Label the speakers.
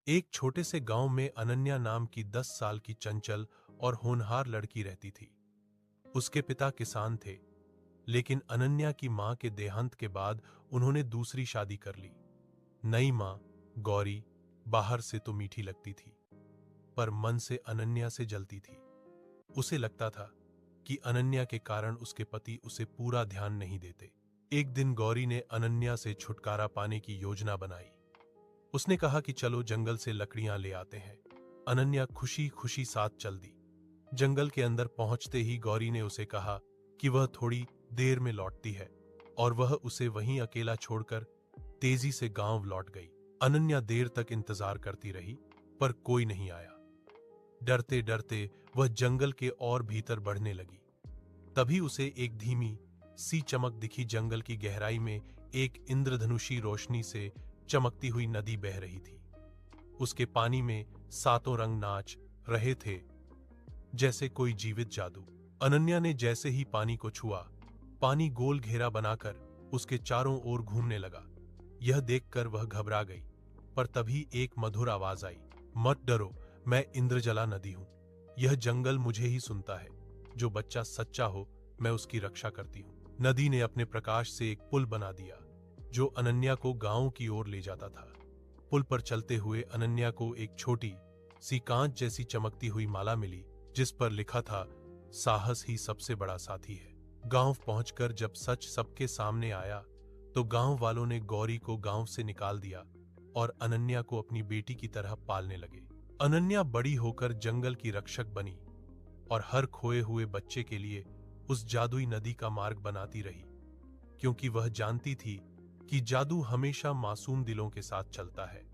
Speaker 1: एक छोटे से गांव में अनन्या नाम की 10 साल की चंचल और होनहार लड़की रहती थी। उसके पिता किसान थे, लेकिन अनन्या की मां के देहांत के बाद उन्होंने दूसरी शादी कर ली। नई मां गौरी बाहर से तो मीठी लगती थी, पर मन से अनन्या से जलती थी। उसे लगता था कि अनन्या के कारण उसके पति उसे पूरा ध्यान नहीं देते। एक दिन गौरी ने अनन्या से छुटकारा पाने की योजना बनाई। उसने कहा कि चलो जंगल से लकड़ियां ले आते हैं। अनन्या खुशी खुशी साथ चल दी। जंगल के अंदर पहुंचते ही गौरी ने उसे कहा कि वह थोड़ी देर में लौटती है, और वह उसे वहीं अकेला छोड़कर तेजी से गांव लौट गई। अनन्या देर तक इंतजार करती रही, पर कोई नहीं आया। डरते डरते वह जंगल के और भीतर बढ़ने लगी। तभी उसे एक धीमी सी चमक दिखी। जंगल की गहराई में एक इंद्रधनुषी रोशनी से चमकती हुई नदी बह रही थी। उसके पानी में सातों रंग नाच रहे थे, जैसे कोई जीवित जादू। अनन्या ने जैसे ही पानी को छुआ, पानी गोल घेरा बनाकर उसके चारों ओर घूमने लगा। यह देखकर वह घबरा गई, पर तभी एक मधुर आवाज आई, मत डरो, मैं इंद्रजला नदी हूं। यह जंगल मुझे ही सुनता है। जो बच्चा सच्चा हो, मैं उसकी रक्षा करती हूं। नदी ने अपने प्रकाश से एक पुल बना दिया, जो अनन्या को गांव की ओर ले जाता था। पुल पर चलते हुए अनन्या को एक छोटी सी कांच जैसी चमकती हुई माला मिली, जिस पर लिखा था, साहस ही सबसे बड़ा साथी है। गांव पहुंचकर जब सच सबके सामने आया, तो गांव वालों ने गौरी को गांव से निकाल दिया और अनन्या को अपनी बेटी की तरह पालने लगे। अनन्या बड़ी होकर जंगल की रक्षक बनी और हर खोए हुए बच्चे के लिए उस जादुई नदी का मार्ग बनाती रही, क्योंकि वह जानती थी कि जादू हमेशा मासूम दिलों के साथ चलता है।